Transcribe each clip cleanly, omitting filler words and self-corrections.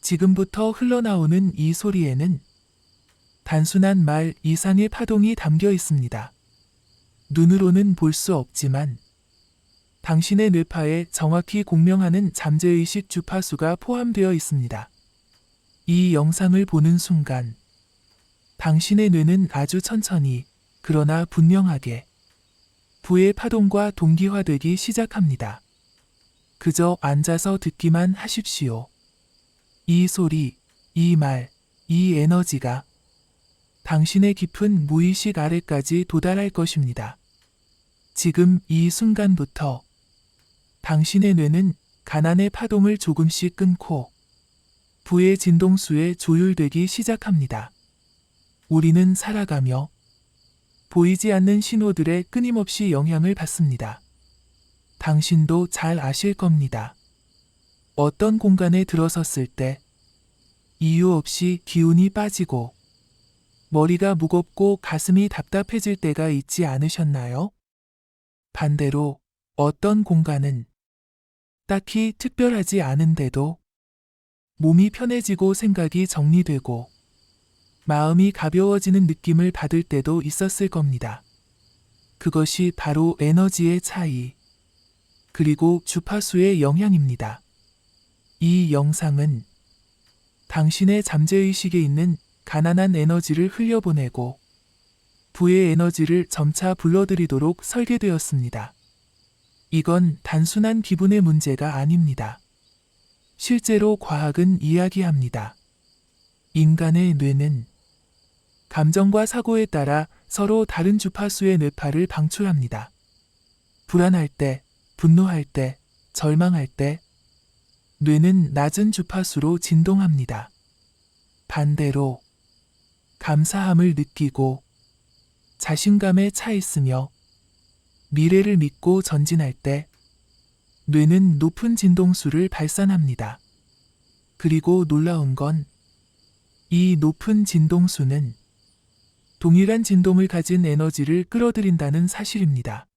지금부터 흘러나오는 이 소리에는 단순한 말 이상의 파동이 담겨 있습니다. 눈으로는 볼 수 없지만 당신의 뇌파에 정확히 공명하는 잠재의식 주파수가 포함되어 있습니다. 이 영상을 보는 순간 당신의 뇌는 아주 천천히 그러나 분명하게 부의 파동과 동기화되기 시작합니다. 그저 앉아서 듣기만 하십시오. 이 소리, 이 말, 이 에너지가 당신의 깊은 무의식 아래까지 도달할 것입니다. 지금 이 순간부터 당신의 뇌는 가난의 파동을 조금씩 끊고 부의 진동수에 조율되기 시작합니다. 우리는 살아가며 보이지 않는 신호들에 끊임없이 영향을 받습니다. 당신도 잘 아실 겁니다. 어떤 공간에 들어섰을 때 이유 없이 기운이 빠지고 머리가 무겁고 가슴이 답답해질 때가 있지 않으셨나요? 반대로 어떤 공간은 딱히 특별하지 않은데도 몸이 편해지고 생각이 정리되고 마음이 가벼워지는 느낌을 받을 때도 있었을 겁니다. 그것이 바로 에너지의 차이, 그리고 주파수의 영향입니다. 이 영상은 당신의 잠재의식에 있는 가난한 에너지를 흘려보내고 부의 에너지를 점차 불러들이도록 설계되었습니다. 이건 단순한 기분의 문제가 아닙니다. 실제로 과학은 이야기합니다. 인간의 뇌는 감정과 사고에 따라 서로 다른 주파수의 뇌파를 방출합니다. 불안할 때, 분노할 때, 절망할 때, 뇌는 낮은 주파수로 진동합니다. 반대로, 감사함을 느끼고, 자신감에 차 있으며, 미래를 믿고 전진할 때, 뇌는 높은 진동수를 발산합니다. 그리고 놀라운 건, 이 높은 진동수는 동일한 진동을 가진 에너지를 끌어들인다는 사실입니다.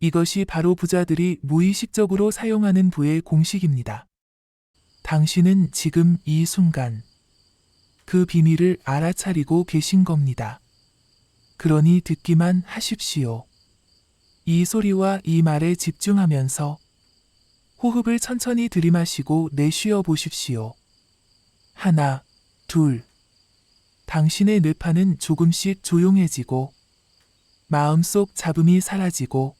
이것이 바로 부자들이 무의식적으로 사용하는 부의 공식입니다. 당신은 지금 이 순간 그 비밀을 알아차리고 계신 겁니다. 그러니 듣기만 하십시오. 이 소리와 이 말에 집중하면서 호흡을 천천히 들이마시고 내쉬어 보십시오. 하나, 둘. 당신의 뇌파는 조금씩 조용해지고 마음속 잡음이 사라지고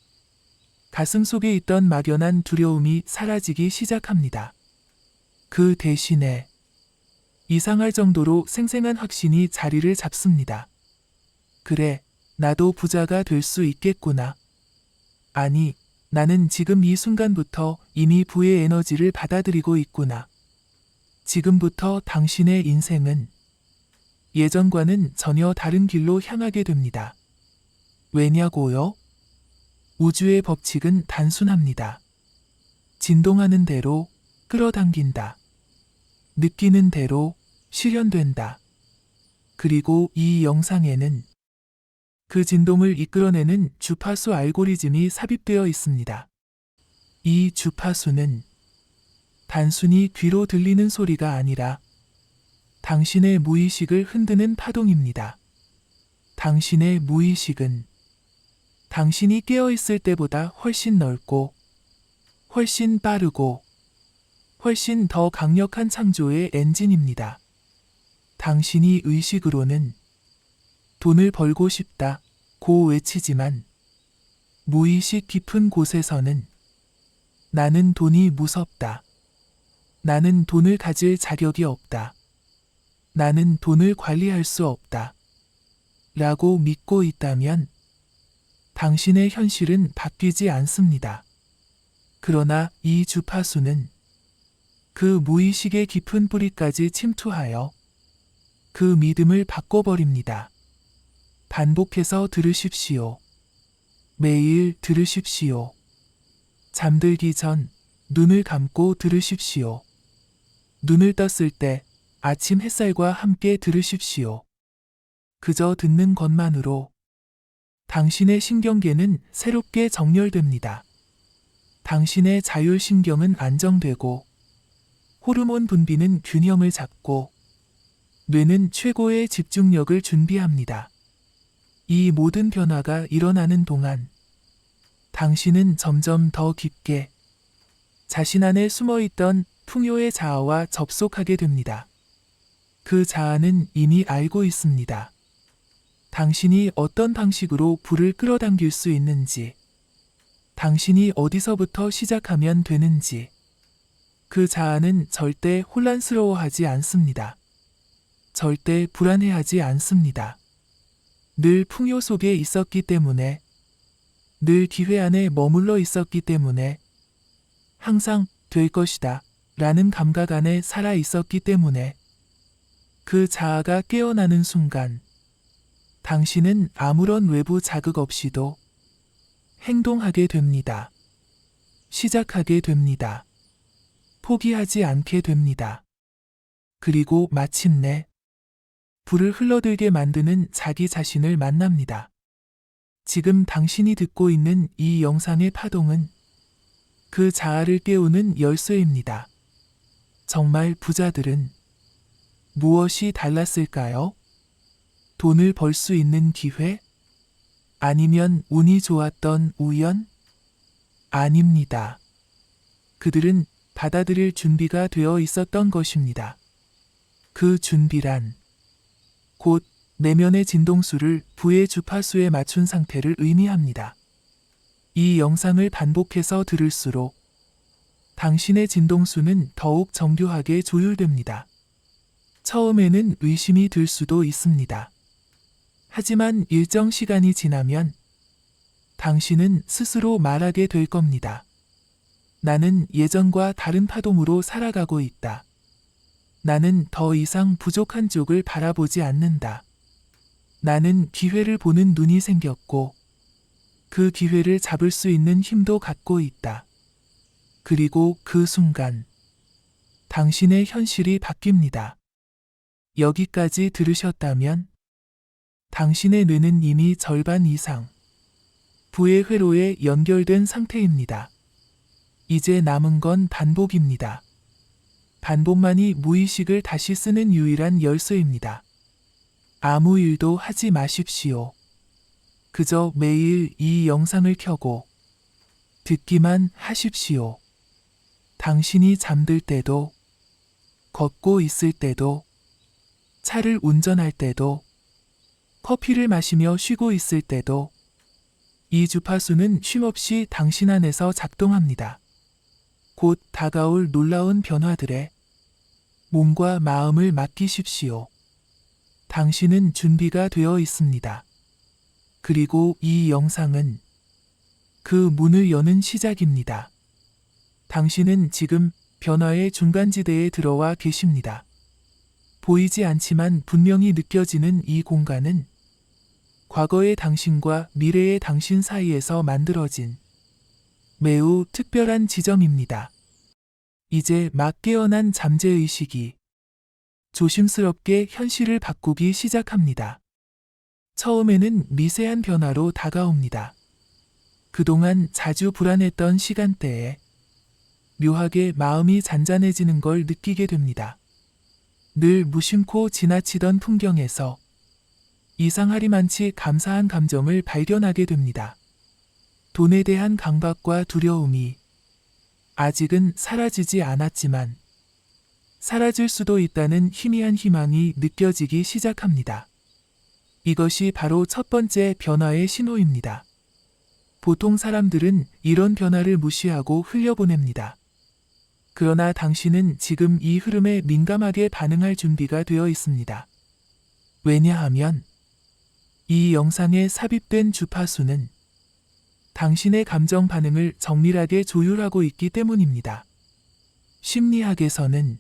가슴 속에 있던 막연한 두려움이 사라지기 시작합니다. 그 대신에 이상할 정도로 생생한 확신이 자리를 잡습니다. 그래, 나도 부자가 될 수 있겠구나. 아니, 나는 지금 이 순간부터 이미 부의 에너지를 받아들이고 있구나. 지금부터 당신의 인생은 예전과는 전혀 다른 길로 향하게 됩니다. 왜냐고요? 우주의 법칙은 단순합니다. 진동하는 대로 끌어당긴다. 느끼는 대로 실현된다. 그리고 이 영상에는 그 진동을 이끌어내는 주파수 알고리즘이 삽입되어 있습니다. 이 주파수는 단순히 귀로 들리는 소리가 아니라 당신의 무의식을 흔드는 파동입니다. 당신의 무의식은 당신이 깨어있을 때보다 훨씬 넓고, 훨씬 빠르고, 훨씬 더 강력한 창조의 엔진입니다. 당신이 의식으로는 돈을 벌고 싶다고 외치지만 무의식 깊은 곳에서는 나는 돈이 무섭다. 나는 돈을 가질 자격이 없다. 나는 돈을 관리할 수 없다. 라고 믿고 있다면 당신의 현실은 바뀌지 않습니다. 그러나 이 주파수는 그 무의식의 깊은 뿌리까지 침투하여 그 믿음을 바꿔버립니다. 반복해서 들으십시오. 매일 들으십시오. 잠들기 전 눈을 감고 들으십시오. 눈을 떴을 때 아침 햇살과 함께 들으십시오. 그저 듣는 것만으로 당신의 신경계는 새롭게 정렬됩니다. 당신의 자율신경은 안정되고 호르몬 분비는 균형을 잡고 뇌는 최고의 집중력을 준비합니다. 이 모든 변화가 일어나는 동안 당신은 점점 더 깊게 자신 안에 숨어있던 풍요의 자아와 접속하게 됩니다. 그 자아는 이미 알고 있습니다. 당신이 어떤 방식으로 불을 끌어당길 수 있는지, 당신이 어디서부터 시작하면 되는지, 그 자아는 절대 혼란스러워하지 않습니다. 절대 불안해하지 않습니다. 늘 풍요 속에 있었기 때문에, 늘 기회 안에 머물러 있었기 때문에, 항상 될 것이다 라는 감각 안에 살아 있었기 때문에, 그 자아가 깨어나는 순간, 당신은 아무런 외부 자극 없이도 행동하게 됩니다. 시작하게 됩니다. 포기하지 않게 됩니다. 그리고 마침내 불을 흘러들게 만드는 자기 자신을 만납니다. 지금 당신이 듣고 있는 이 영상의 파동은 그 자아를 깨우는 열쇠입니다. 정말 부자들은 무엇이 달랐을까요? 돈을 벌 수 있는 기회? 아니면 운이 좋았던 우연? 아닙니다. 그들은 받아들일 준비가 되어 있었던 것입니다. 그 준비란 곧 내면의 진동수를 부의 주파수에 맞춘 상태를 의미합니다. 이 영상을 반복해서 들을수록 당신의 진동수는 더욱 정교하게 조율됩니다. 처음에는 의심이 들 수도 있습니다. 하지만 일정 시간이 지나면 당신은 스스로 말하게 될 겁니다. 나는 예전과 다른 파동으로 살아가고 있다. 나는 더 이상 부족한 쪽을 바라보지 않는다. 나는 기회를 보는 눈이 생겼고 그 기회를 잡을 수 있는 힘도 갖고 있다. 그리고 그 순간 당신의 현실이 바뀝니다. 여기까지 들으셨다면 당신의 뇌는 이미 절반 이상 부의 회로에 연결된 상태입니다. 이제 남은 건 반복입니다. 반복만이 무의식을 다시 쓰는 유일한 열쇠입니다. 아무 일도 하지 마십시오. 그저 매일 이 영상을 켜고 듣기만 하십시오. 당신이 잠들 때도, 걷고 있을 때도, 차를 운전할 때도, 커피를 마시며 쉬고 있을 때도 이 주파수는 쉼없이 당신 안에서 작동합니다. 곧 다가올 놀라운 변화들에 몸과 마음을 맡기십시오. 당신은 준비가 되어 있습니다. 그리고 이 영상은 그 문을 여는 시작입니다. 당신은 지금 변화의 중간지대에 들어와 계십니다. 보이지 않지만 분명히 느껴지는 이 공간은 과거의 당신과 미래의 당신 사이에서 만들어진 매우 특별한 지점입니다. 이제 막 깨어난 잠재의식이 조심스럽게 현실을 바꾸기 시작합니다. 처음에는 미세한 변화로 다가옵니다. 그동안 자주 불안했던 시간대에 묘하게 마음이 잔잔해지는 걸 느끼게 됩니다. 늘 무심코 지나치던 풍경에서 이상하리만치 감사한 감정을 발견하게 됩니다. 돈에 대한 강박과 두려움이 아직은 사라지지 않았지만 사라질 수도 있다는 희미한 희망이 느껴지기 시작합니다. 이것이 바로 첫 번째 변화의 신호입니다. 보통 사람들은 이런 변화를 무시하고 흘려보냅니다. 그러나 당신은 지금 이 흐름에 민감하게 반응할 준비가 되어 있습니다. 왜냐하면 이 영상에 삽입된 주파수는 당신의 감정 반응을 정밀하게 조율하고 있기 때문입니다. 심리학에서는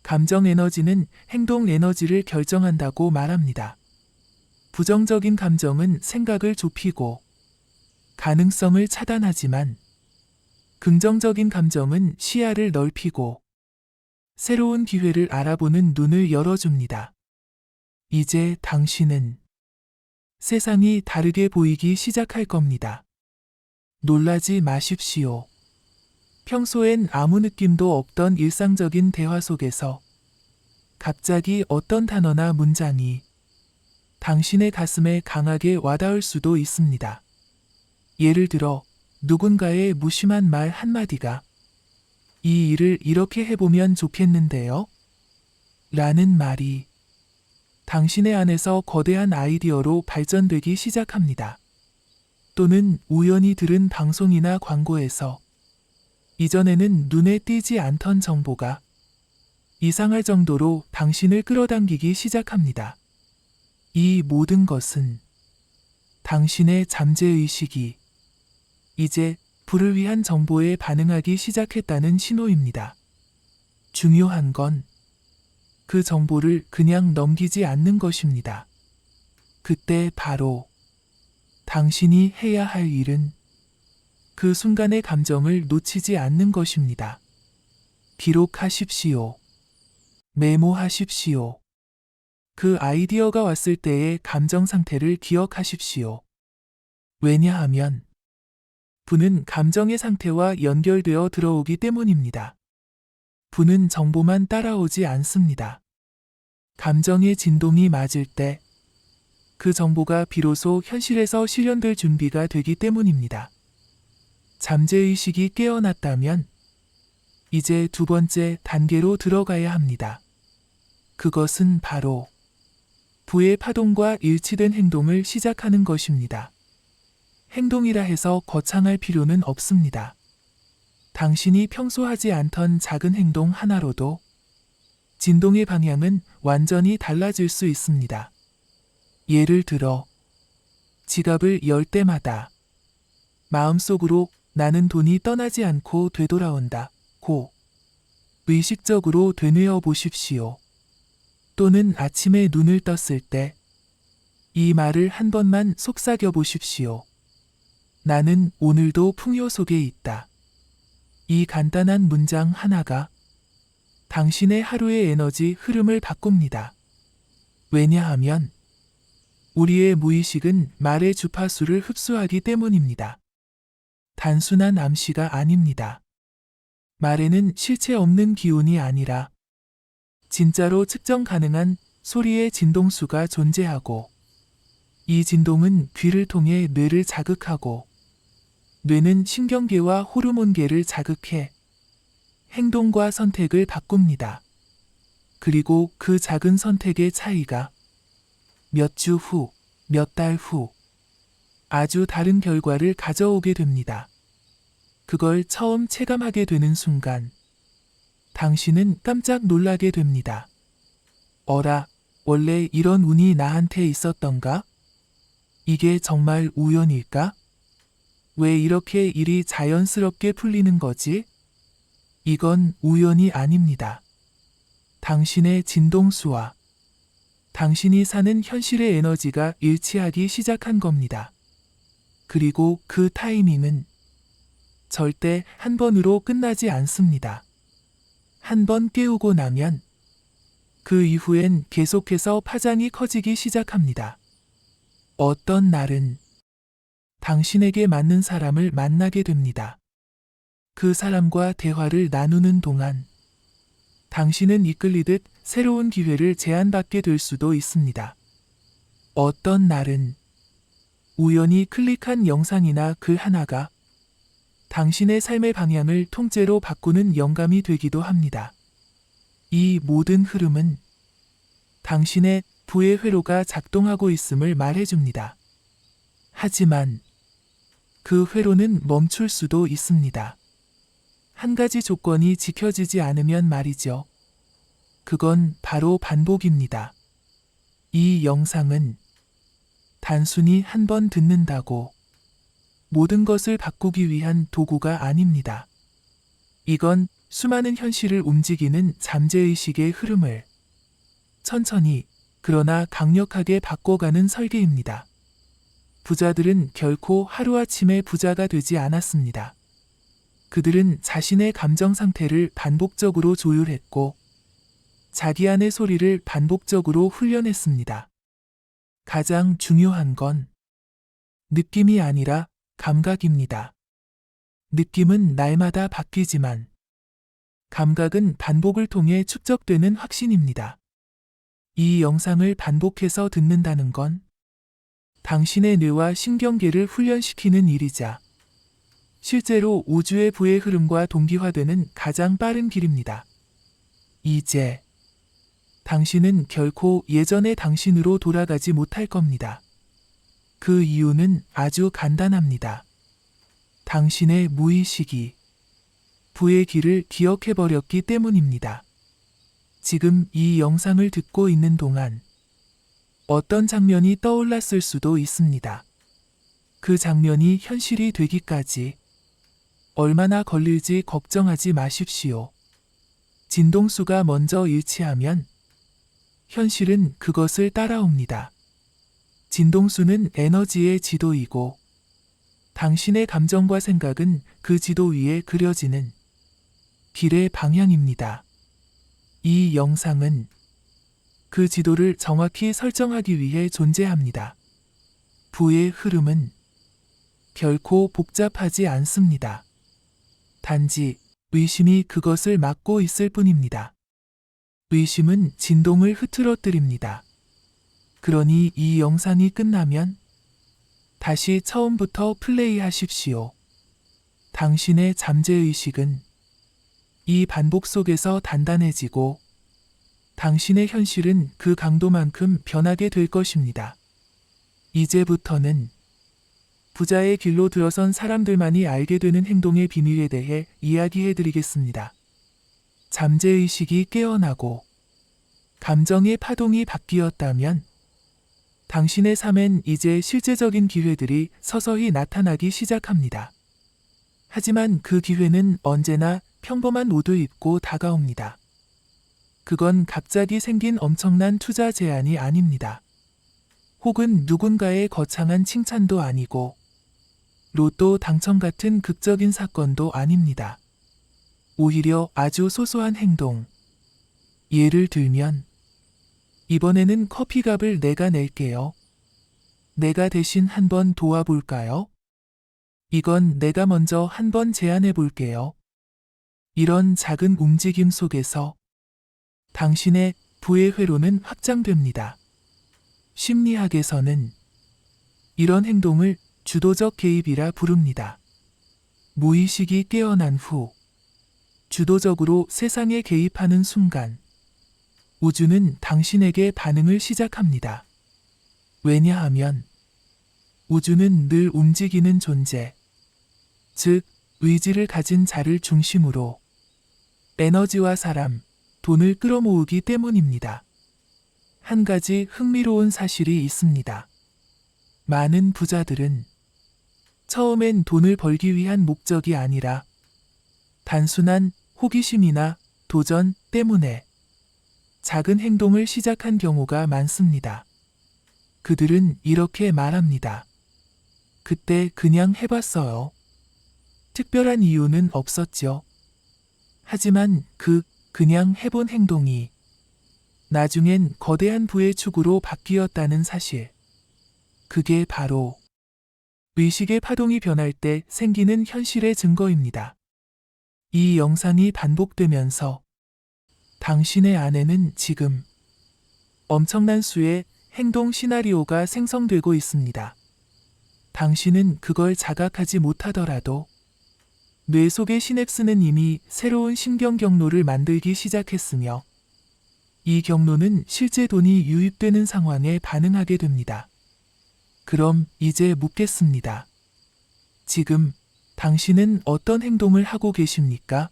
감정 에너지는 행동 에너지를 결정한다고 말합니다. 부정적인 감정은 생각을 좁히고 가능성을 차단하지만 긍정적인 감정은 시야를 넓히고 새로운 기회를 알아보는 눈을 열어줍니다. 이제 당신은 세상이 다르게 보이기 시작할 겁니다. 놀라지 마십시오. 평소엔 아무 느낌도 없던 일상적인 대화 속에서 갑자기 어떤 단어나 문장이 당신의 가슴에 강하게 와닿을 수도 있습니다. 예를 들어 누군가의 무심한 말 한마디가 이 일을 이렇게 해보면 좋겠는데요? 라는 말이 당신의 안에서 거대한 아이디어로 발전되기 시작합니다. 또는 우연히 들은 방송이나 광고에서 이전에는 눈에 띄지 않던 정보가 이상할 정도로 당신을 끌어당기기 시작합니다. 이 모든 것은 당신의 잠재의식이 이제 불을 위한 정보에 반응하기 시작했다는 신호입니다. 중요한 건 그 정보를 그냥 넘기지 않는 것입니다. 그때 바로 당신이 해야 할 일은 그 순간의 감정을 놓치지 않는 것입니다. 기록하십시오. 메모하십시오. 그 아이디어가 왔을 때의 감정 상태를 기억하십시오. 왜냐하면 부는 감정의 상태와 연결되어 들어오기 때문입니다. 부는 정보만 따라오지 않습니다. 감정의 진동이 맞을 때 그 정보가 비로소 현실에서 실현될 준비가 되기 때문입니다. 잠재의식이 깨어났다면 이제 두 번째 단계로 들어가야 합니다. 그것은 바로 부의 파동과 일치된 행동을 시작하는 것입니다. 행동이라 해서 거창할 필요는 없습니다. 당신이 평소 하지 않던 작은 행동 하나로도 진동의 방향은 완전히 달라질 수 있습니다. 예를 들어 지갑을 열 때마다 마음속으로 나는 돈이 떠나지 않고 되돌아온다 고 의식적으로 되뇌어 보십시오. 또는 아침에 눈을 떴을 때 이 말을 한 번만 속삭여 보십시오. 나는 오늘도 풍요 속에 있다. 이 간단한 문장 하나가 당신의 하루의 에너지 흐름을 바꿉니다. 왜냐하면 우리의 무의식은 말의 주파수를 흡수하기 때문입니다. 단순한 암시가 아닙니다. 말에는 실체 없는 기운이 아니라 진짜로 측정 가능한 소리의 진동수가 존재하고 이 진동은 귀를 통해 뇌를 자극하고 뇌는 신경계와 호르몬계를 자극해 행동과 선택을 바꿉니다. 그리고 그 작은 선택의 차이가 몇 주 후, 몇 달 후 아주 다른 결과를 가져오게 됩니다. 그걸 처음 체감하게 되는 순간 당신은 깜짝 놀라게 됩니다. 어라, 원래 이런 운이 나한테 있었던가? 이게 정말 우연일까? 왜 이렇게 일이 자연스럽게 풀리는 거지? 이건 우연이 아닙니다. 당신의 진동수와 당신이 사는 현실의 에너지가 일치하기 시작한 겁니다. 그리고 그 타이밍은 절대 한 번으로 끝나지 않습니다. 한 번 깨우고 나면 그 이후엔 계속해서 파장이 커지기 시작합니다. 어떤 날은 당신에게 맞는 사람을 만나게 됩니다. 그 사람과 대화를 나누는 동안 당신은 이끌리듯 새로운 기회를 제안받게 될 수도 있습니다. 어떤 날은 우연히 클릭한 영상이나 글 하나가 당신의 삶의 방향을 통째로 바꾸는 영감이 되기도 합니다. 이 모든 흐름은 당신의 부의 회로가 작동하고 있음을 말해줍니다. 하지만 그 회로는 멈출 수도 있습니다. 한 가지 조건이 지켜지지 않으면 말이죠. 그건 바로 반복입니다. 이 영상은 단순히 한 번 듣는다고 모든 것을 바꾸기 위한 도구가 아닙니다. 이건 수많은 현실을 움직이는 잠재의식의 흐름을 천천히 그러나 강력하게 바꿔가는 설계입니다. 부자들은 결코 하루아침에 부자가 되지 않았습니다. 그들은 자신의 감정 상태를 반복적으로 조율했고 자기 안의 소리를 반복적으로 훈련했습니다. 가장 중요한 건 느낌이 아니라 감각입니다. 느낌은 날마다 바뀌지만 감각은 반복을 통해 축적되는 확신입니다. 이 영상을 반복해서 듣는다는 건 당신의 뇌와 신경계를 훈련시키는 일이자 실제로 우주의 부의 흐름과 동기화되는 가장 빠른 길입니다. 이제 당신은 결코 예전의 당신으로 돌아가지 못할 겁니다. 그 이유는 아주 간단합니다. 당신의 무의식이 부의 길을 기억해버렸기 때문입니다. 지금 이 영상을 듣고 있는 동안 어떤 장면이 떠올랐을 수도 있습니다. 그 장면이 현실이 되기까지 얼마나 걸릴지 걱정하지 마십시오. 진동수가 먼저 일치하면 현실은 그것을 따라옵니다. 진동수는 에너지의 지도이고 당신의 감정과 생각은 그 지도 위에 그려지는 길의 방향입니다. 이 영상은 그 지도를 정확히 설정하기 위해 존재합니다. 부의 흐름은 결코 복잡하지 않습니다. 단지 의심이 그것을 막고 있을 뿐입니다. 의심은 진동을 흐트러뜨립니다. 그러니 이 영상이 끝나면 다시 처음부터 플레이하십시오. 당신의 잠재의식은 이 반복 속에서 단단해지고 당신의 현실은 그 강도만큼 변하게 될 것입니다. 이제부터는 부자의 길로 들어선 사람들만이 알게 되는 행동의 비밀에 대해 이야기해드리겠습니다. 잠재의식이 깨어나고 감정의 파동이 바뀌었다면 당신의 삶엔 이제 실제적인 기회들이 서서히 나타나기 시작합니다. 하지만 그 기회는 언제나 평범한 옷을 입고 다가옵니다. 그건 갑자기 생긴 엄청난 투자 제안이 아닙니다. 혹은 누군가의 거창한 칭찬도 아니고 로또 당첨 같은 극적인 사건도 아닙니다. 오히려 아주 소소한 행동. 예를 들면 이번에는 커피값을 내가 낼게요. 내가 대신 한번 도와볼까요? 이건 내가 먼저 한번 제안해 볼게요. 이런 작은 움직임 속에서 당신의 부의 회로는 확장됩니다. 심리학에서는 이런 행동을 주도적 개입이라 부릅니다. 무의식이 깨어난 후 주도적으로 세상에 개입하는 순간 우주는 당신에게 반응을 시작합니다. 왜냐하면 우주는 늘 움직이는 존재, 즉 의지를 가진 자를 중심으로 에너지와 사람, 돈을 끌어모으기 때문입니다. 한 가지 흥미로운 사실이 있습니다. 많은 부자들은 처음엔 돈을 벌기 위한 목적이 아니라 단순한 호기심이나 도전 때문에 작은 행동을 시작한 경우가 많습니다. 그들은 이렇게 말합니다. 그때 그냥 해봤어요. 특별한 이유는 없었죠. 하지만 그냥 해본 행동이 나중엔 거대한 부의 축으로 바뀌었다는 사실. 그게 바로 의식의 파동이 변할 때 생기는 현실의 증거입니다. 이 영상이 반복되면서 당신의 안에는 지금 엄청난 수의 행동 시나리오가 생성되고 있습니다. 당신은 그걸 자각하지 못하더라도 뇌 속의 시냅스는 이미 새로운 신경 경로를 만들기 시작했으며 이 경로는 실제 돈이 유입되는 상황에 반응하게 됩니다. 그럼 이제 묻겠습니다. 지금 당신은 어떤 행동을 하고 계십니까?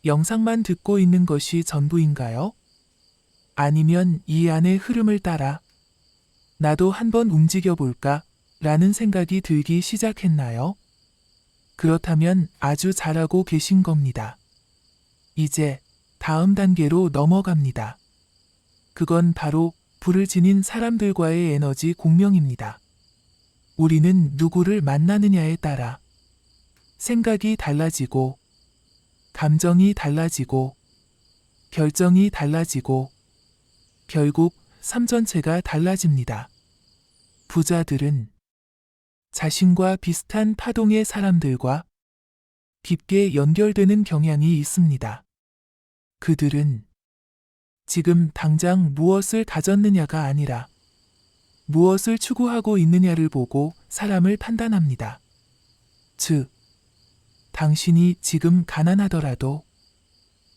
영상만 듣고 있는 것이 전부인가요? 아니면 이 안의 흐름을 따라 나도 한번 움직여 볼까? 라는 생각이 들기 시작했나요? 그렇다면 아주 잘하고 계신 겁니다. 이제 다음 단계로 넘어갑니다. 그건 바로 부를 지닌 사람들과의 에너지 공명입니다. 우리는 누구를 만나느냐에 따라 생각이 달라지고, 감정이 달라지고, 결정이 달라지고, 결국 삶 전체가 달라집니다. 부자들은 자신과 비슷한 파동의 사람들과 깊게 연결되는 경향이 있습니다. 그들은 지금 당장 무엇을 가졌느냐가 아니라 무엇을 추구하고 있느냐를 보고 사람을 판단합니다. 즉, 당신이 지금 가난하더라도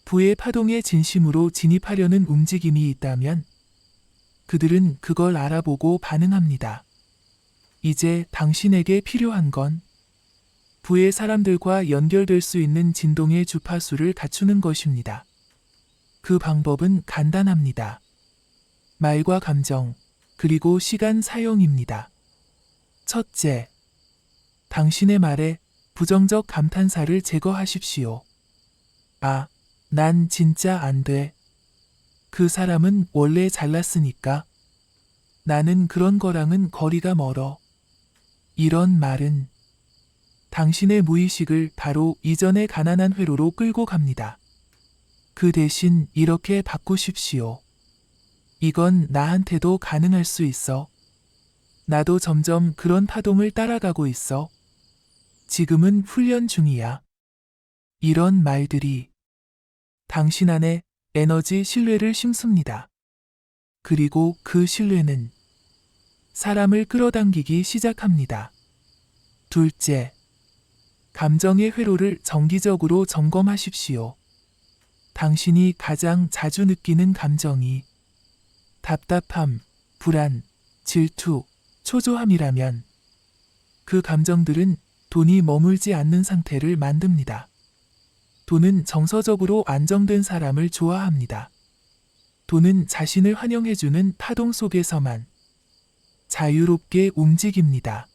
부의 파동에 진심으로 진입하려는 움직임이 있다면 그들은 그걸 알아보고 반응합니다. 이제 당신에게 필요한 건 부의 사람들과 연결될 수 있는 진동의 주파수를 갖추는 것입니다. 그 방법은 간단합니다. 말과 감정, 그리고 시간 사용입니다. 첫째, 당신의 말에 부정적 감탄사를 제거하십시오. 아, 난 진짜 안 돼. 그 사람은 원래 잘났으니까. 나는 그런 거랑은 거리가 멀어. 이런 말은 당신의 무의식을 바로 이전의 가난한 회로로 끌고 갑니다. 그 대신 이렇게 바꾸십시오. 이건 나한테도 가능할 수 있어. 나도 점점 그런 파동을 따라가고 있어. 지금은 훈련 중이야. 이런 말들이 당신 안에 에너지 신뢰를 심습니다. 그리고 그 신뢰는 사람을 끌어당기기 시작합니다. 둘째, 감정의 회로를 정기적으로 점검하십시오. 당신이 가장 자주 느끼는 감정이 답답함, 불안, 질투, 초조함이라면 그 감정들은 돈이 머물지 않는 상태를 만듭니다. 돈은 정서적으로 안정된 사람을 좋아합니다. 돈은 자신을 환영해주는 파동 속에서만 자유롭게 움직입니다.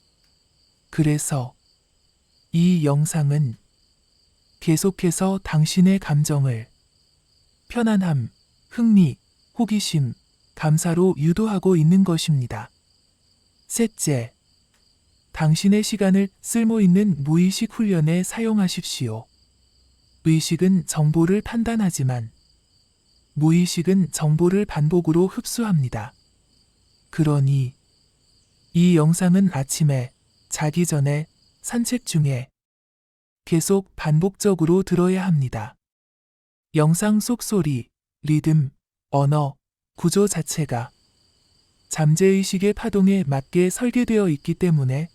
그래서 이 영상은 계속해서 당신의 감정을 편안함, 흥미, 호기심, 감사로 유도하고 있는 것입니다. 셋째, 당신의 시간을 쓸모있는 무의식 훈련에 사용하십시오. 의식은 정보를 판단하지만 무의식은 정보를 반복으로 흡수합니다. 그러니 이 영상은 아침에, 자기 전에, 산책 중에 계속 반복적으로 들어야 합니다. 영상 속 소리, 리듬, 언어, 구조 자체가 잠재의식의 파동에 맞게 설계되어 있기 때문에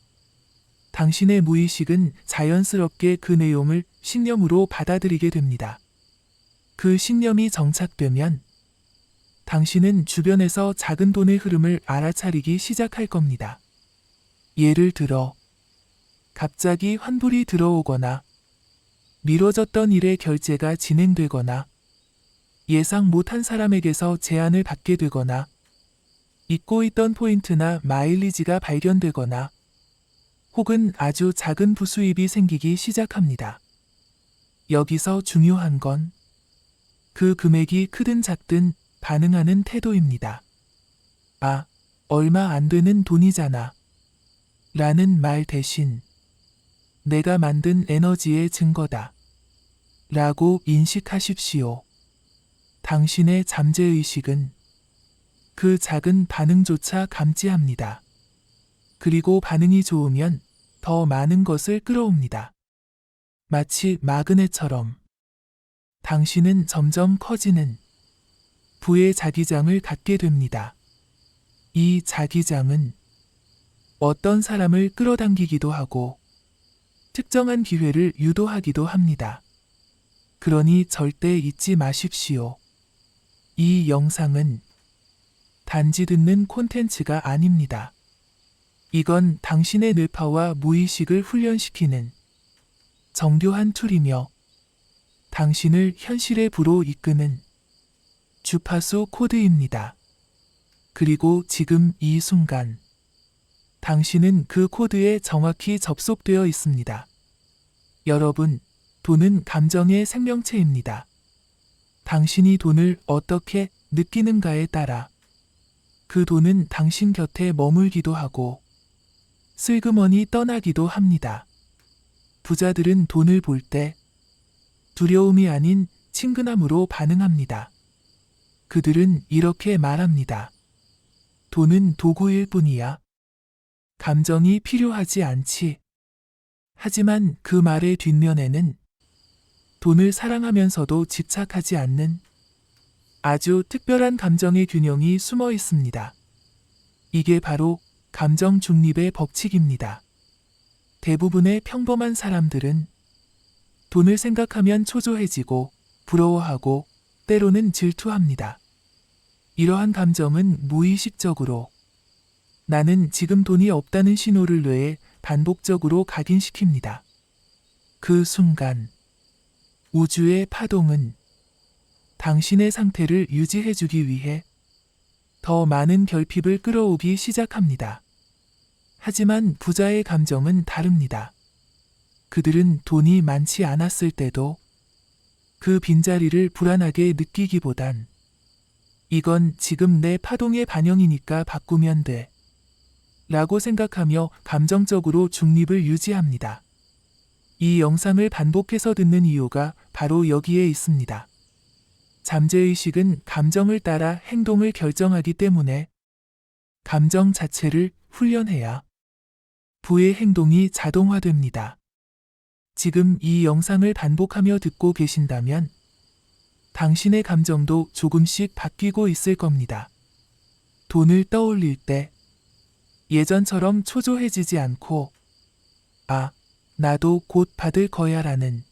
당신의 무의식은 자연스럽게 그 내용을 신념으로 받아들이게 됩니다. 그 신념이 정착되면 당신은 주변에서 작은 돈의 흐름을 알아차리기 시작할 겁니다. 예를 들어, 갑자기 환불이 들어오거나 미뤄졌던 일의 결제가 진행되거나 예상 못한 사람에게서 제안을 받게 되거나 잊고 있던 포인트나 마일리지가 발견되거나 혹은 아주 작은 부수입이 생기기 시작합니다. 여기서 중요한 건 그 금액이 크든 작든 반응하는 태도입니다. 아, 얼마 안 되는 돈이잖아. 라는 말 대신 내가 만든 에너지의 증거다. 라고 인식하십시오. 당신의 잠재의식은 그 작은 반응조차 감지합니다. 그리고 반응이 좋으면 더 많은 것을 끌어옵니다. 마치 마그넷처럼 당신은 점점 커지는 부의 자기장을 갖게 됩니다. 이 자기장은 어떤 사람을 끌어당기기도 하고 특정한 기회를 유도하기도 합니다. 그러니 절대 잊지 마십시오. 이 영상은 단지 듣는 콘텐츠가 아닙니다. 이건 당신의 뇌파와 무의식을 훈련시키는 정교한 툴이며 당신을 현실의 부로 이끄는 주파수 코드입니다. 그리고 지금 이 순간 당신은 그 코드에 정확히 접속되어 있습니다. 여러분, 돈은 감정의 생명체입니다. 당신이 돈을 어떻게 느끼는가에 따라 그 돈은 당신 곁에 머물기도 하고 슬그머니 떠나기도 합니다. 부자들은 돈을 볼 때 두려움이 아닌 친근함으로 반응합니다. 그들은 이렇게 말합니다. 돈은 도구일 뿐이야. 감정이 필요하지 않지. 하지만 그 말의 뒷면에는 돈을 사랑하면서도 집착하지 않는 아주 특별한 감정의 균형이 숨어 있습니다. 이게 바로 감정 중립의 법칙입니다. 대부분의 평범한 사람들은 돈을 생각하면 초조해지고 부러워하고 때로는 질투합니다. 이러한 감정은 무의식적으로 나는 지금 돈이 없다는 신호를 뇌에 반복적으로 각인시킵니다. 그 순간 우주의 파동은 당신의 상태를 유지해주기 위해 더 많은 결핍을 끌어오기 시작합니다. 하지만 부자의 감정은 다릅니다. 그들은 돈이 많지 않았을 때도 그 빈자리를 불안하게 느끼기보단 이건 지금 내 파동의 반영이니까 바꾸면 돼 라고 생각하며 감정적으로 중립을 유지합니다. 이 영상을 반복해서 듣는 이유가 바로 여기에 있습니다. 잠재의식은 감정을 따라 행동을 결정하기 때문에 감정 자체를 훈련해야 부의 행동이 자동화됩니다. 지금 이 영상을 반복하며 듣고 계신다면 당신의 감정도 조금씩 바뀌고 있을 겁니다. 돈을 떠올릴 때 예전처럼 초조해지지 않고 아, 나도 곧 받을 거야 라는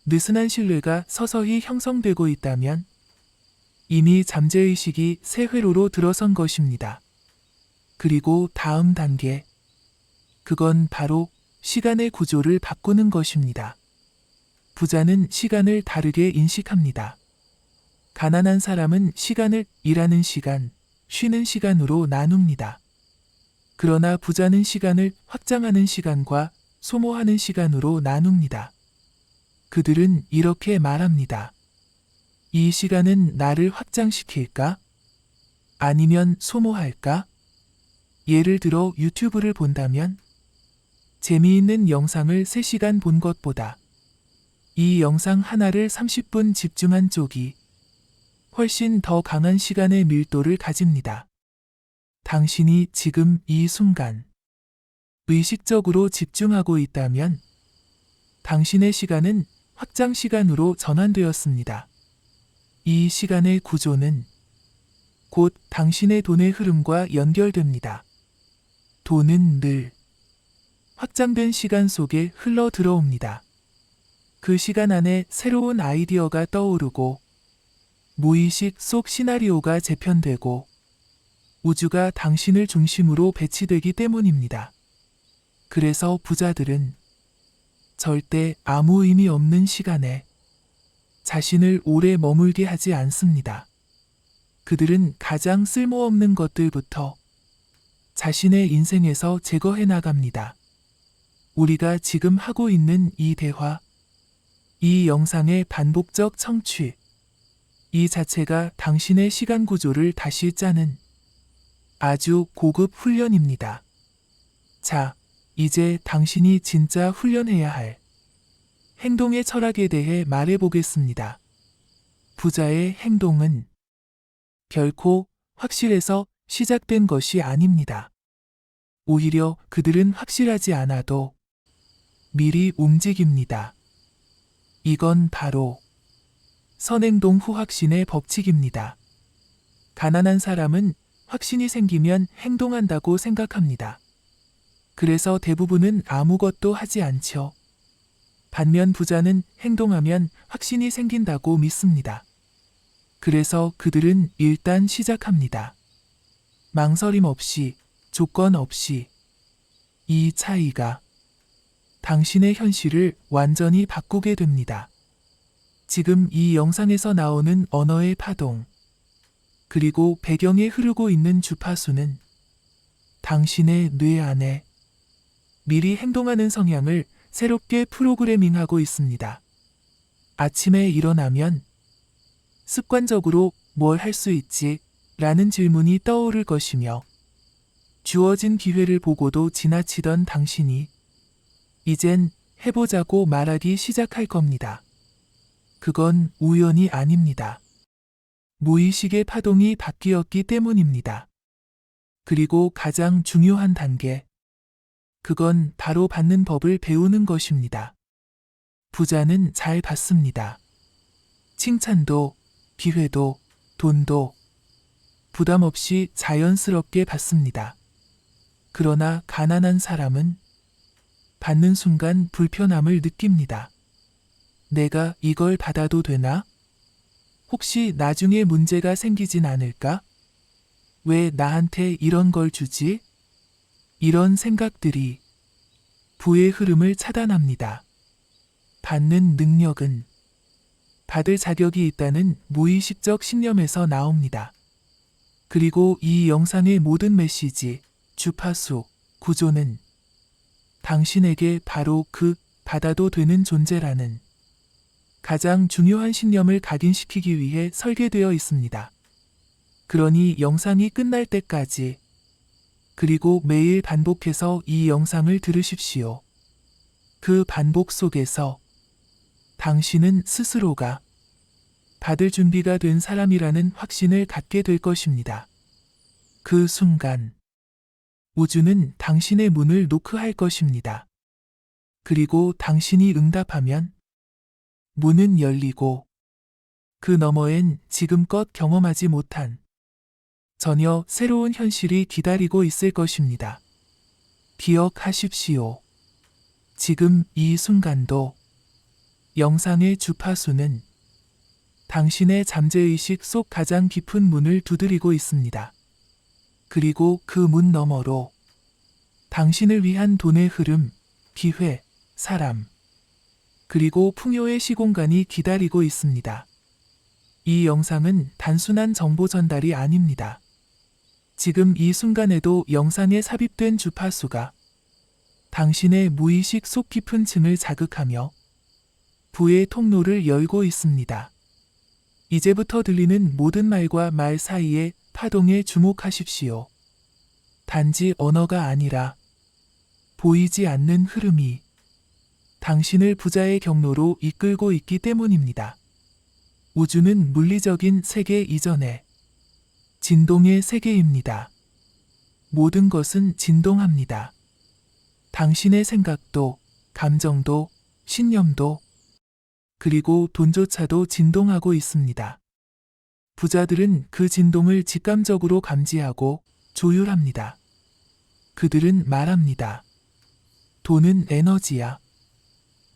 느슨한 신뢰가 서서히 형성되고 있다면 이미 잠재의식이 새 회로로 들어선 것입니다. 그리고 다음 단계, 그건 바로 시간의 구조를 바꾸는 것입니다. 부자는 시간을 다르게 인식합니다. 가난한 사람은 시간을 일하는 시간, 쉬는 시간으로 나눕니다. 그러나 부자는 시간을 확장하는 시간과 소모하는 시간으로 나눕니다. 그들은 이렇게 말합니다. 이 시간은 나를 확장시킬까? 아니면 소모할까? 예를 들어 유튜브를 본다면 재미있는 영상을 3시간 본 것보다 이 영상 하나를 30분 집중한 쪽이 훨씬 더 강한 시간의 밀도를 가집니다. 당신이 지금 이 순간 의식적으로 집중하고 있다면 당신의 시간은 확장 시간으로 전환되었습니다. 이 시간의 구조는 곧 당신의 돈의 흐름과 연결됩니다. 돈은 늘 확장된 시간 속에 흘러 들어옵니다. 그 시간 안에 새로운 아이디어가 떠오르고 무의식 속 시나리오가 재편되고 우주가 당신을 중심으로 배치되기 때문입니다. 그래서 부자들은 절대 아무 의미 없는 시간에 자신을 오래 머물게 하지 않습니다. 그들은 가장 쓸모없는 것들부터 자신의 인생에서 제거해 나갑니다. 우리가 지금 하고 있는 이 대화, 이 영상의 반복적 청취, 이 자체가 당신의 시간 구조를 다시 짜는 아주 고급 훈련입니다. 자, 이제 당신이 진짜 훈련해야 할 행동의 철학에 대해 말해보겠습니다. 부자의 행동은 결코 확실해서 시작된 것이 아닙니다. 오히려 그들은 확실하지 않아도 미리 움직입니다. 이건 바로 선행동 후 확신의 법칙입니다. 가난한 사람은 확신이 생기면 행동한다고 생각합니다. 그래서 대부분은 아무것도 하지 않죠. 반면 부자는 행동하면 확신이 생긴다고 믿습니다. 그래서 그들은 일단 시작합니다. 망설임 없이, 조건 없이. 이 차이가 당신의 현실을 완전히 바꾸게 됩니다. 지금 이 영상에서 나오는 언어의 파동, 그리고 배경에 흐르고 있는 주파수는 당신의 뇌 안에 미리 행동하는 성향을 새롭게 프로그래밍하고 있습니다. 아침에 일어나면 습관적으로 뭘 할 수 있지? 라는 질문이 떠오를 것이며 주어진 기회를 보고도 지나치던 당신이 이젠 해보자고 말하기 시작할 겁니다. 그건 우연이 아닙니다. 무의식의 파동이 바뀌었기 때문입니다. 그리고 가장 중요한 단계, 그건 바로 받는 법을 배우는 것입니다. 부자는 잘 받습니다. 칭찬도, 기회도, 돈도 부담 없이 자연스럽게 받습니다. 그러나 가난한 사람은 받는 순간 불편함을 느낍니다. 내가 이걸 받아도 되나? 혹시 나중에 문제가 생기진 않을까? 왜 나한테 이런 걸 주지? 이런 생각들이 부의 흐름을 차단합니다. 받는 능력은 받을 자격이 있다는 무의식적 신념에서 나옵니다. 그리고 이 영상의 모든 메시지, 주파수, 구조는 당신에게 바로 그 받아도 되는 존재라는 가장 중요한 신념을 각인시키기 위해 설계되어 있습니다. 그러니 영상이 끝날 때까지 그리고 매일 반복해서 이 영상을 들으십시오. 그 반복 속에서 당신은 스스로가 받을 준비가 된 사람이라는 확신을 갖게 될 것입니다. 그 순간 우주는 당신의 문을 노크할 것입니다. 그리고 당신이 응답하면 문은 열리고 그 너머엔 지금껏 경험하지 못한 전혀 새로운 현실이 기다리고 있을 것입니다. 기억하십시오. 지금 이 순간도 영상의 주파수는 당신의 잠재의식 속 가장 깊은 문을 두드리고 있습니다. 그리고 그 문 너머로 당신을 위한 돈의 흐름, 기회, 사람, 그리고 풍요의 시공간이 기다리고 있습니다. 이 영상은 단순한 정보 전달이 아닙니다. 지금 이 순간에도 영상에 삽입된 주파수가 당신의 무의식 속 깊은 층을 자극하며 부의 통로를 열고 있습니다. 이제부터 들리는 모든 말과 말 사이의 파동에 주목하십시오. 단지 언어가 아니라 보이지 않는 흐름이 당신을 부자의 경로로 이끌고 있기 때문입니다. 우주는 물리적인 세계 이전에 진동의 세계입니다. 모든 것은 진동합니다. 당신의 생각도, 감정도, 신념도, 그리고 돈조차도 진동하고 있습니다. 부자들은 그 진동을 직감적으로 감지하고 조율합니다. 그들은 말합니다. 돈은 에너지야.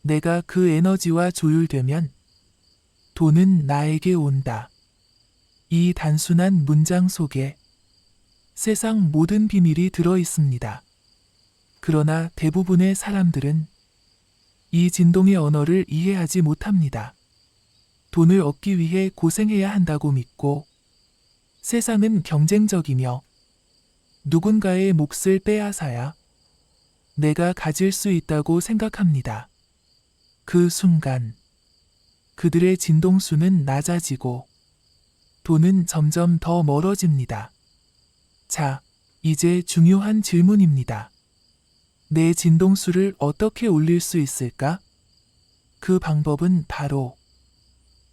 내가 그 에너지와 조율되면 돈은 나에게 온다. 이 단순한 문장 속에 세상 모든 비밀이 들어 있습니다. 그러나 대부분의 사람들은 이 진동의 언어를 이해하지 못합니다. 돈을 얻기 위해 고생해야 한다고 믿고 세상은 경쟁적이며 누군가의 몫을 빼앗아야 내가 가질 수 있다고 생각합니다. 그 순간 그들의 진동수는 낮아지고 돈은 점점 더 멀어집니다. 자, 이제 중요한 질문입니다. 내 진동수를 어떻게 올릴 수 있을까? 그 방법은 바로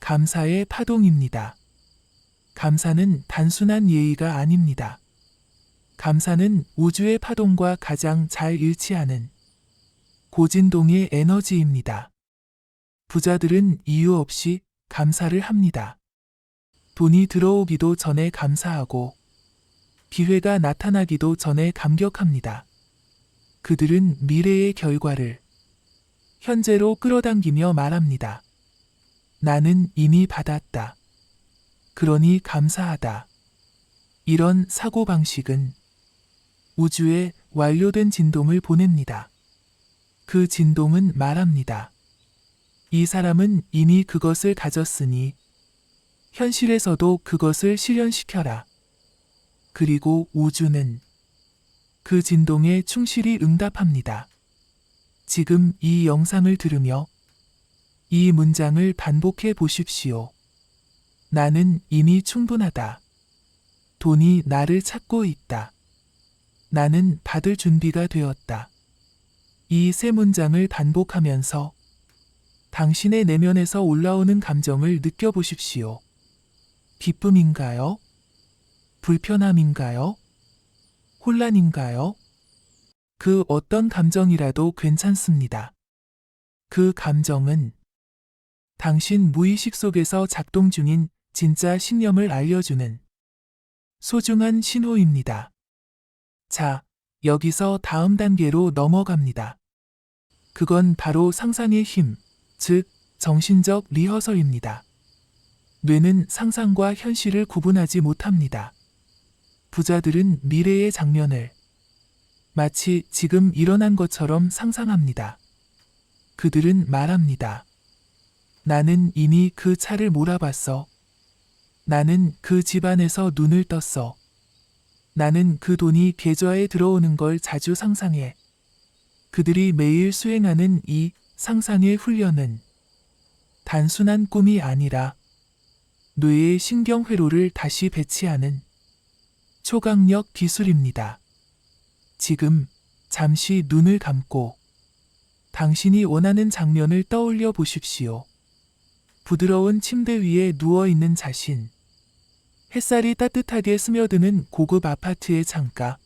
감사의 파동입니다. 감사는 단순한 예의가 아닙니다. 감사는 우주의 파동과 가장 잘 일치하는 고진동의 에너지입니다. 부자들은 이유 없이 감사를 합니다. 돈이 들어오기도 전에 감사하고 기회가 나타나기도 전에 감격합니다. 그들은 미래의 결과를 현재로 끌어당기며 말합니다. 나는 이미 받았다. 그러니 감사하다. 이런 사고방식은 우주에 완료된 진동을 보냅니다. 그 진동은 말합니다. 이 사람은 이미 그것을 가졌으니 현실에서도 그것을 실현시켜라. 그리고 우주는 그 진동에 충실히 응답합니다. 지금 이 영상을 들으며 이 문장을 반복해 보십시오. 나는 이미 충분하다. 돈이 나를 찾고 있다. 나는 받을 준비가 되었다. 이 세 문장을 반복하면서 당신의 내면에서 올라오는 감정을 느껴보십시오. 기쁨인가요? 불편함인가요? 혼란인가요? 그 어떤 감정이라도 괜찮습니다. 그 감정은 당신 무의식 속에서 작동 중인 진짜 신념을 알려주는 소중한 신호입니다. 자, 여기서 다음 단계로 넘어갑니다. 그건 바로 상상의 힘, 즉, 정신적 리허설입니다. 뇌는 상상과 현실을 구분하지 못합니다. 부자들은 미래의 장면을 마치 지금 일어난 것처럼 상상합니다. 그들은 말합니다. 나는 이미 그 차를 몰아봤어. 나는 그 집안에서 눈을 떴어. 나는 그 돈이 계좌에 들어오는 걸 자주 상상해. 그들이 매일 수행하는 이 상상의 훈련은 단순한 꿈이 아니라 뇌의 신경회로를 다시 배치하는 초강력 기술입니다. 지금 잠시 눈을 감고 당신이 원하는 장면을 떠올려 보십시오. 부드러운 침대 위에 누워있는 자신, 햇살이 따뜻하게 스며드는 고급 아파트의 창가,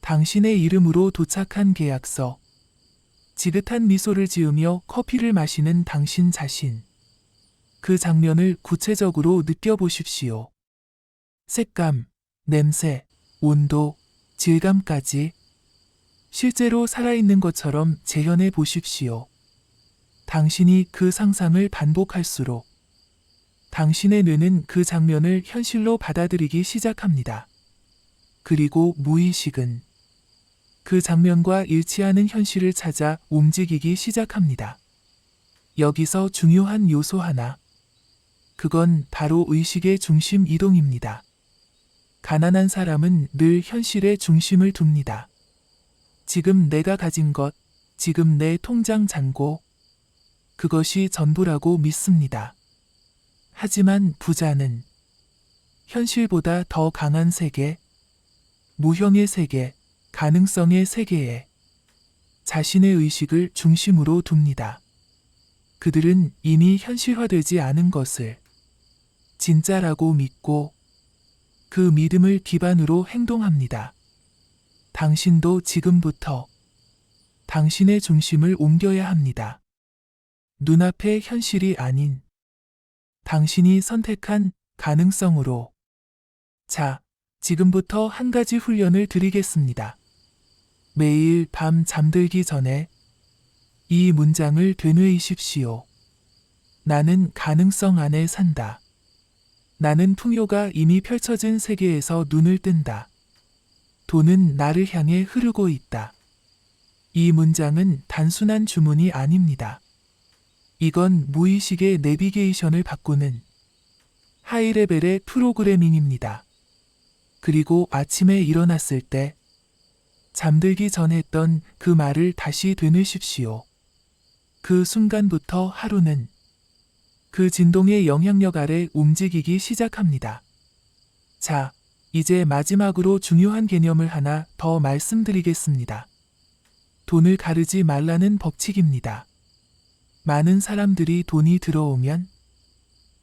당신의 이름으로 도착한 계약서, 지긋한 미소를 지으며 커피를 마시는 당신 자신. 그 장면을 구체적으로 느껴보십시오. 색감, 냄새, 온도, 질감까지 실제로 살아있는 것처럼 재현해 보십시오. 당신이 그 상상을 반복할수록 당신의 뇌는 그 장면을 현실로 받아들이기 시작합니다. 그리고 무의식은 그 장면과 일치하는 현실을 찾아 움직이기 시작합니다. 여기서 중요한 요소 하나. 그건 바로 의식의 중심 이동입니다. 가난한 사람은 늘 현실의 중심을 둡니다. 지금 내가 가진 것, 지금 내 통장 잔고, 그것이 전부라고 믿습니다. 하지만 부자는 현실보다 더 강한 세계, 무형의 세계, 가능성의 세계에 자신의 의식을 중심으로 둡니다. 그들은 이미 현실화되지 않은 것을 진짜라고 믿고 그 믿음을 기반으로 행동합니다. 당신도 지금부터 당신의 중심을 옮겨야 합니다. 눈앞의 현실이 아닌 당신이 선택한 가능성으로. 자, 지금부터 한 가지 훈련을 드리겠습니다. 매일 밤 잠들기 전에 이 문장을 되뇌이십시오. 나는 가능성 안에 산다. 나는 풍요가 이미 펼쳐진 세계에서 눈을 뜬다. 돈은 나를 향해 흐르고 있다. 이 문장은 단순한 주문이 아닙니다. 이건 무의식의 내비게이션을 바꾸는 하이레벨의 프로그래밍입니다. 그리고 아침에 일어났을 때 잠들기 전에 했던 그 말을 다시 되뇌십시오. 그 순간부터 하루는 그 진동의 영향력 아래 움직이기 시작합니다. 자, 이제 마지막으로 중요한 개념을 하나 더 말씀드리겠습니다. 돈을 가르지 말라는 법칙입니다. 많은 사람들이 돈이 들어오면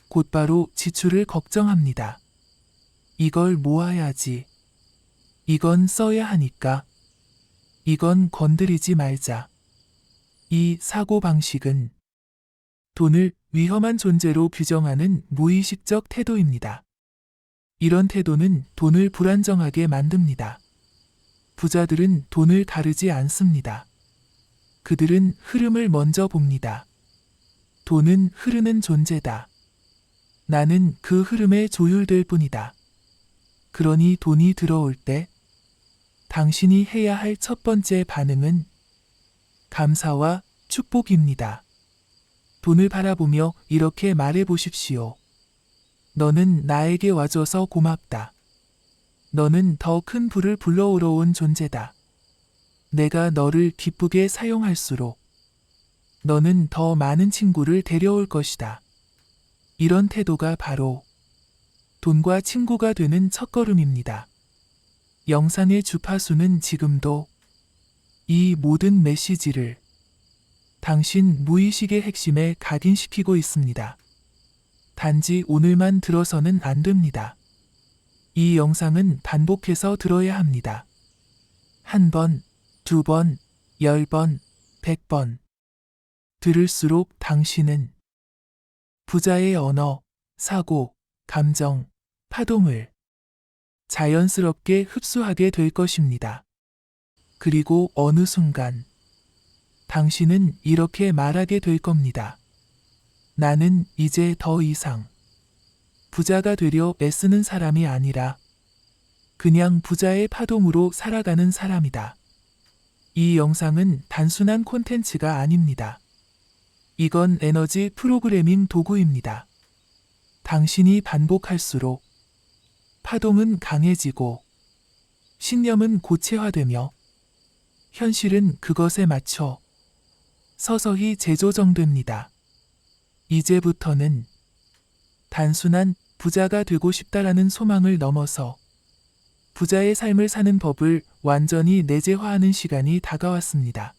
곧바로 지출을 걱정합니다. 이걸 모아야지. 이건 써야 하니까. 이건 건드리지 말자. 이 사고방식은 돈을 위험한 존재로 규정하는 무의식적 태도입니다. 이런 태도는 돈을 불안정하게 만듭니다. 부자들은 돈을 가르지 않습니다. 그들은 흐름을 먼저 봅니다. 돈은 흐르는 존재다. 나는 그 흐름에 조율될 뿐이다. 그러니 돈이 들어올 때 당신이 해야 할 첫 번째 반응은 감사와 축복입니다. 돈을 바라보며 이렇게 말해 보십시오. 너는 나에게 와줘서 고맙다. 너는 더 큰 부를 불러오러 온 존재다. 내가 너를 기쁘게 사용할수록 너는 더 많은 친구를 데려올 것이다. 이런 태도가 바로 돈과 친구가 되는 첫걸음입니다. 영상의 주파수는 지금도 이 모든 메시지를 당신 무의식의 핵심에 각인시키고 있습니다. 단지 오늘만 들어서는 안 됩니다. 이 영상은 반복해서 들어야 합니다. 1번, 2번, 10번, 100번. 들을수록 당신은 부자의 언어, 사고, 감정, 파동을 자연스럽게 흡수하게 될 것입니다. 그리고 어느 순간 당신은 이렇게 말하게 될 겁니다. 나는 이제 더 이상 부자가 되려 애쓰는 사람이 아니라 그냥 부자의 파동으로 살아가는 사람이다. 이 영상은 단순한 콘텐츠가 아닙니다. 이건 에너지 프로그래밍 도구입니다. 당신이 반복할수록 파동은 강해지고 신념은 고체화되며 현실은 그것에 맞춰 서서히 재조정됩니다. 이제부터는 단순한 부자가 되고 싶다라는 소망을 넘어서 부자의 삶을 사는 법을 완전히 내재화하는 시간이 다가왔습니다.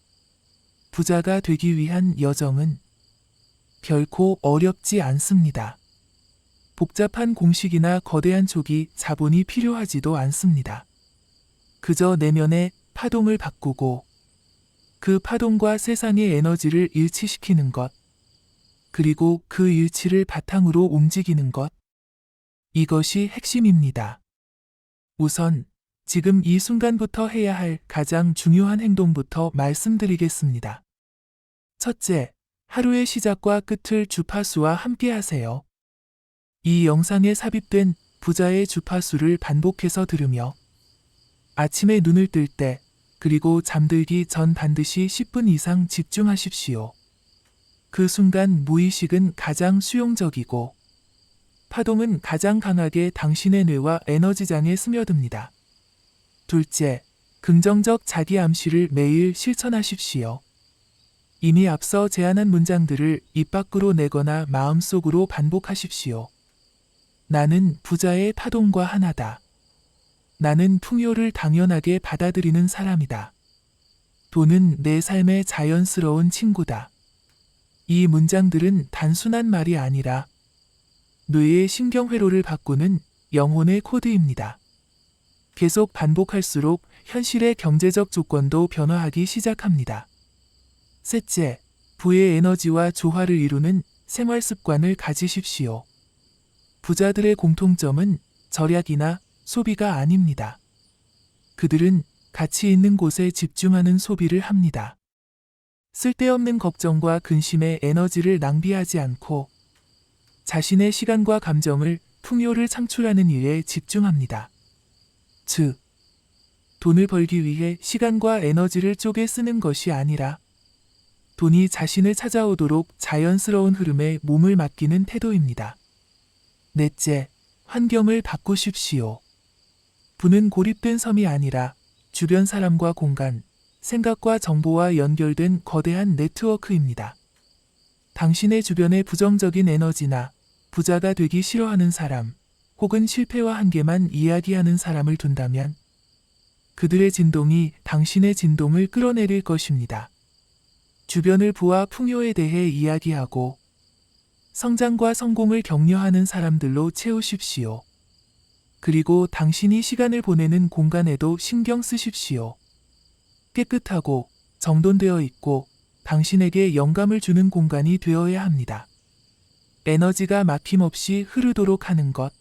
부자가 되기 위한 여정은 결코 어렵지 않습니다. 복잡한 공식이나 거대한 조기, 자본이 필요하지도 않습니다. 그저 내면의 파동을 바꾸고 그 파동과 세상의 에너지를 일치시키는 것, 그리고 그 일치를 바탕으로 움직이는 것, 이것이 핵심입니다. 우선 지금 이 순간부터 해야 할 가장 중요한 행동부터 말씀드리겠습니다. 첫째, 하루의 시작과 끝을 주파수와 함께 하세요. 이 영상에 삽입된 부자의 주파수를 반복해서 들으며 아침에 눈을 뜰 때, 그리고 잠들기 전 반드시 10분 이상 집중하십시오. 그 순간 무의식은 가장 수용적이고 파동은 가장 강하게 당신의 뇌와 에너지장에 스며듭니다. 둘째, 긍정적 자기 암시를 매일 실천하십시오. 이미 앞서 제안한 문장들을 입 밖으로 내거나 마음속으로 반복하십시오. 나는 부자의 파동과 하나다. 나는 풍요를 당연하게 받아들이는 사람이다. 돈은 내 삶의 자연스러운 친구다. 이 문장들은 단순한 말이 아니라 뇌의 신경회로를 바꾸는 영혼의 코드입니다. 계속 반복할수록 현실의 경제적 조건도 변화하기 시작합니다. 셋째, 부의 에너지와 조화를 이루는 생활 습관을 가지십시오. 부자들의 공통점은 절약이나 소비가 아닙니다. 그들은 가치 있는 곳에 집중하는 소비를 합니다. 쓸데없는 걱정과 근심에 에너지를 낭비하지 않고 자신의 시간과 감정을 풍요를 창출하는 일에 집중합니다. 즉, 돈을 벌기 위해 시간과 에너지를 쪼개 쓰는 것이 아니라 돈이 자신을 찾아오도록 자연스러운 흐름에 몸을 맡기는 태도입니다. 넷째, 환경을 바꾸십시오. 부는 고립된 섬이 아니라 주변 사람과 공간, 생각과 정보와 연결된 거대한 네트워크입니다. 당신의 주변에 부정적인 에너지나 부자가 되기 싫어하는 사람, 혹은 실패와 한계만 이야기하는 사람을 둔다면 그들의 진동이 당신의 진동을 끌어내릴 것입니다. 주변을 부와 풍요에 대해 이야기하고 성장과 성공을 격려하는 사람들로 채우십시오. 그리고 당신이 시간을 보내는 공간에도 신경 쓰십시오. 깨끗하고 정돈되어 있고 당신에게 영감을 주는 공간이 되어야 합니다. 에너지가 막힘없이 흐르도록 하는 것.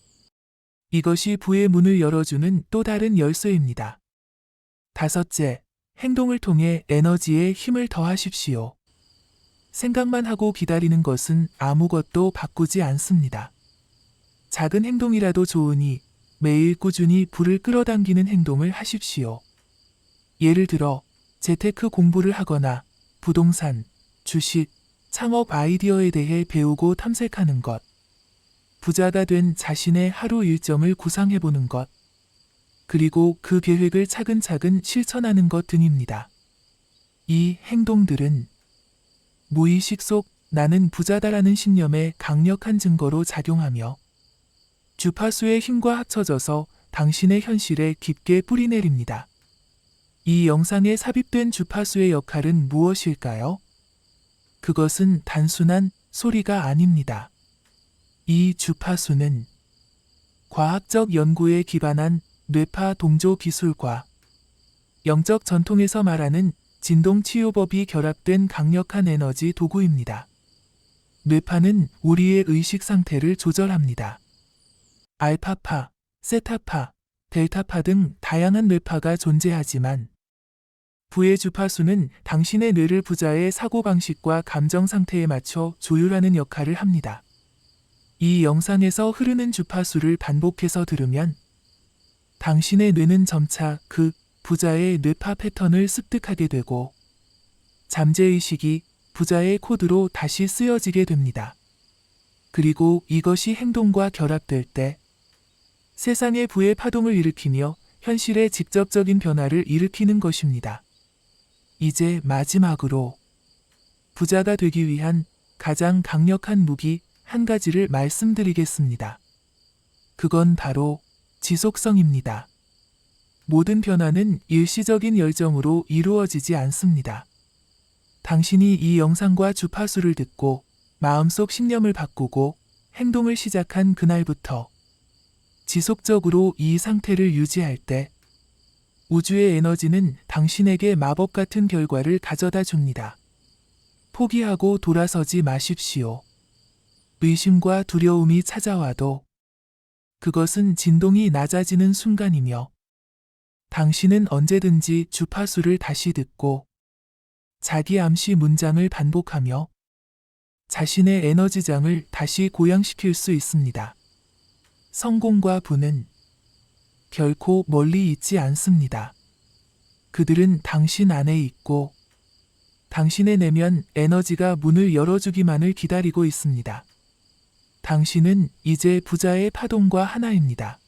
이것이 부의 문을 열어주는 또 다른 열쇠입니다. 다섯째, 행동을 통해 에너지에 힘을 더하십시오. 생각만 하고 기다리는 것은 아무것도 바꾸지 않습니다. 작은 행동이라도 좋으니 매일 꾸준히 불을 끌어당기는 행동을 하십시오. 예를 들어 재테크 공부를 하거나 부동산, 주식, 창업 아이디어에 대해 배우고 탐색하는 것, 부자가 된 자신의 하루 일정을 구상해보는 것, 그리고 그 계획을 차근차근 실천하는 것 등입니다. 이 행동들은 무의식 속 나는 부자다라는 신념의 강력한 증거로 작용하며 주파수의 힘과 합쳐져서 당신의 현실에 깊게 뿌리내립니다. 이 영상에 삽입된 주파수의 역할은 무엇일까요? 그것은 단순한 소리가 아닙니다. 이 주파수는 과학적 연구에 기반한 뇌파 동조 기술과 영적 전통에서 말하는 진동치유법이 결합된 강력한 에너지 도구입니다. 뇌파는 우리의 의식 상태를 조절합니다. 알파파, 세타파, 델타파 등 다양한 뇌파가 존재하지만 부의 주파수는 당신의 뇌를 부자의 사고방식과 감정 상태에 맞춰 조율하는 역할을 합니다. 이 영상에서 흐르는 주파수를 반복해서 들으면 당신의 뇌는 점차 그 부자의 뇌파 패턴을 습득하게 되고 잠재의식이 부자의 코드로 다시 쓰여지게 됩니다. 그리고 이것이 행동과 결합될 때 세상의 부의 파동을 일으키며 현실의 직접적인 변화를 일으키는 것입니다. 이제 마지막으로 부자가 되기 위한 가장 강력한 무기 한 가지를 말씀드리겠습니다. 그건 바로 지속성입니다. 모든 변화는 일시적인 열정으로 이루어지지 않습니다. 당신이 이 영상과 주파수를 듣고 마음속 신념을 바꾸고 행동을 시작한 그날부터 지속적으로 이 상태를 유지할 때 우주의 에너지는 당신에게 마법 같은 결과를 가져다 줍니다. 포기하고 돌아서지 마십시오. 의심과 두려움이 찾아와도 그것은 진동이 낮아지는 순간이며 당신은 언제든지 주파수를 다시 듣고 자기 암시 문장을 반복하며 자신의 에너지장을 다시 고양시킬 수 있습니다. 성공과 부는 결코 멀리 있지 않습니다. 그들은 당신 안에 있고 당신의 내면 에너지가 문을 열어주기만을 기다리고 있습니다. 당신은 이제 부자의 파동과 하나입니다.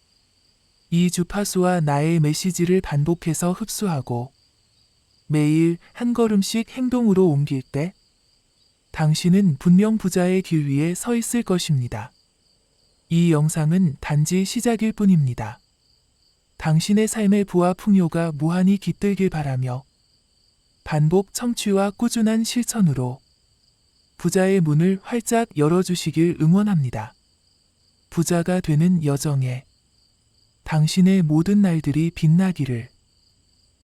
이 주파수와 나의 메시지를 반복해서 흡수하고 매일 한 걸음씩 행동으로 옮길 때 당신은 분명 부자의 길 위에 서 있을 것입니다. 이 영상은 단지 시작일 뿐입니다. 당신의 삶의 부와 풍요가 무한히 깃들길 바라며 반복 청취와 꾸준한 실천으로 부자의 문을 활짝 열어주시길 응원합니다. 부자가 되는 여정에 당신의 모든 날들이 빛나기를.